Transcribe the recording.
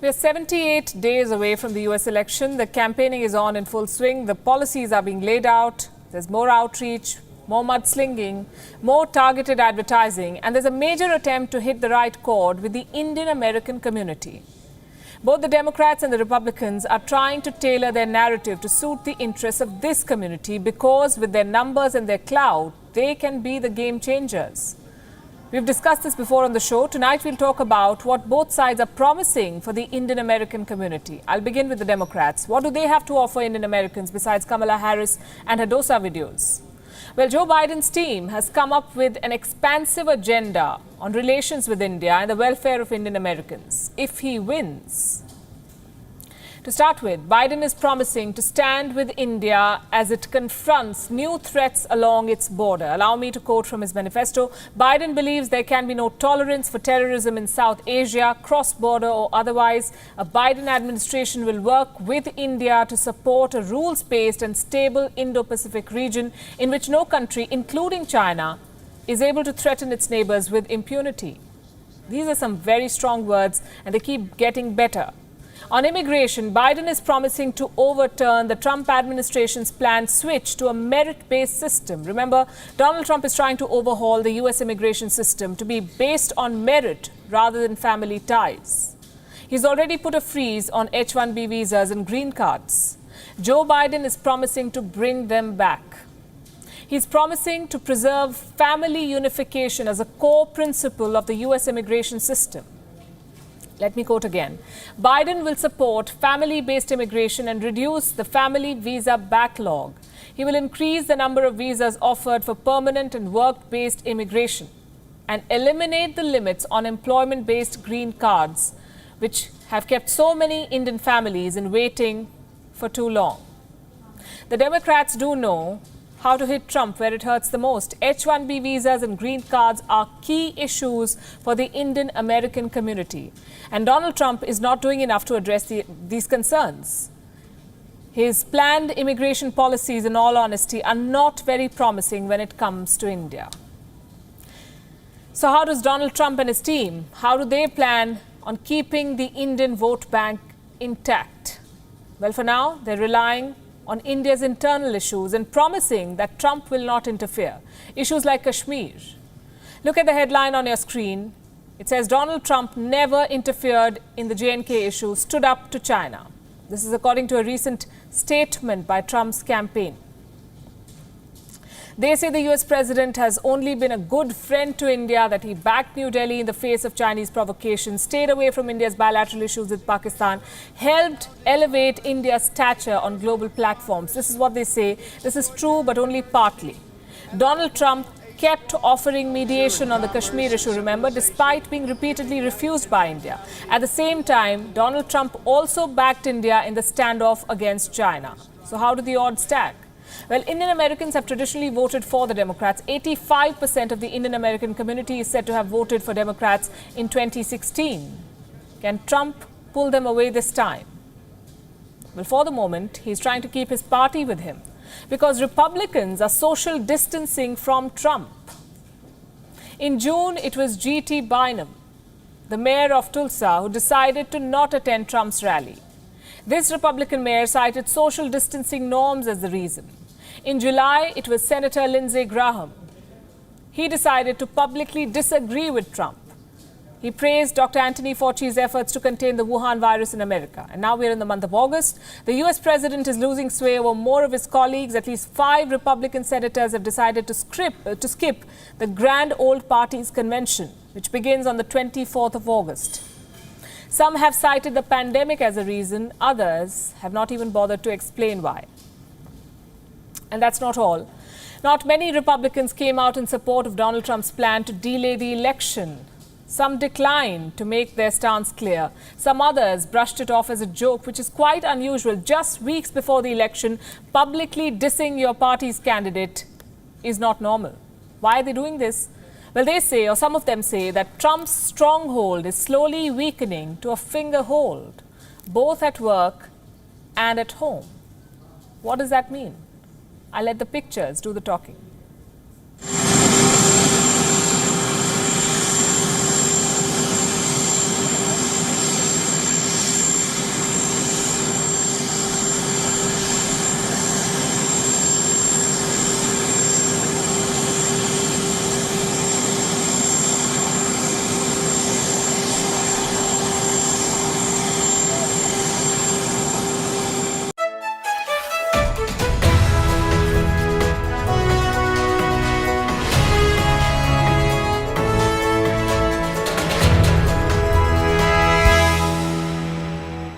We are 78 days away from the US election. The campaigning is on in full swing. The policies are being laid out. There's more outreach, more mudslinging, more targeted advertising, and there's a major attempt to hit the right chord with the Indian American community. Both the Democrats and the Republicans are trying to tailor their narrative to suit the interests of this community because with their numbers and their clout, they can be the game changers. We've discussed this before on the show. Tonight we'll talk about what both sides are promising for the Indian American community. I'll begin with the Democrats. What do they have to offer Indian Americans besides Kamala Harris and her dosa videos? Well, Joe Biden's team has come up with an expansive agenda on relations with India and the welfare of Indian Americans if he wins. To start with, Biden is promising to stand with India as it confronts new threats along its border. Allow me to quote from his manifesto. Biden believes there can be no tolerance for terrorism in South Asia, cross-border or otherwise. A Biden administration will work with India to support a rules-based and stable Indo-Pacific region in which no country, including China, is able to threaten its neighbors with impunity. These are some very strong words, and they keep getting better. On immigration, Biden is promising to overturn the Trump administration's planned switch to a merit-based system. Remember, Donald Trump is trying to overhaul the U.S. immigration system to be based on merit rather than family ties. He's already put a freeze on H-1B visas and green cards. Joe Biden is promising to bring them back. He's promising to preserve family unification as a core principle of the U.S. immigration system. Let me quote again. Biden will support family-based immigration and reduce the family visa backlog. He will increase the number of visas offered for permanent and work-based immigration and eliminate the limits on employment-based green cards, which have kept so many Indian families in waiting for too long. The Democrats do know how to hit Trump where it hurts the most. H-1B visas and green cards are key issues for the Indian American community. And Donald Trump is not doing enough to address these concerns. His planned immigration policies, in all honesty, are not very promising when it comes to India. So how does Donald Trump and his team, how do they plan on keeping the Indian vote bank intact? Well, for now, they're relying on India's internal issues and promising that Trump will not interfere. Issues like Kashmir. Look at the headline on your screen. It says Donald Trump never interfered in the J&K issue, stood up to China. This is according to a recent statement by Trump's campaign. They say the US president has only been a good friend to India, that he backed New Delhi in the face of Chinese provocation, stayed away from India's bilateral issues with Pakistan, helped elevate India's stature on global platforms. This is what they say. This is true, but only partly. Donald Trump kept offering mediation on the Kashmir issue, remember, despite being repeatedly refused by India. At the same time, Donald Trump also backed India in the standoff against China. So how do the odds stack? Well, Indian Americans have traditionally voted for the Democrats. 85% of the Indian American community is said to have voted for Democrats in 2016. Can Trump pull them away this time? Well, for the moment, he's trying to keep his party with him because Republicans are social distancing from Trump. In June, it was G.T. Bynum, the mayor of Tulsa, who decided to not attend Trump's rally. This Republican mayor cited social distancing norms as the reason. In July, it was Senator Lindsey Graham. He decided to publicly disagree with Trump. He praised Dr. Anthony Fauci's efforts to contain the Wuhan virus in America. And now we're in the month of August. The US president is losing sway over more of his colleagues. At least 5 Republican senators have decided to skip the Grand Old Party's convention, which begins on the 24th of August. Some have cited the pandemic as a reason. Others have not even bothered to explain why. And that's not all. Not many Republicans came out in support of Donald Trump's plan to delay the election. Some declined to make their stance clear. Some others brushed it off as a joke, which is quite unusual. Just weeks before the election, publicly dissing your party's candidate is not normal. Why are they doing this? Well, they say, or some of them say, that Trump's stronghold is slowly weakening to a finger hold, both at work and at home. What does that mean? I'll let the pictures do the talking.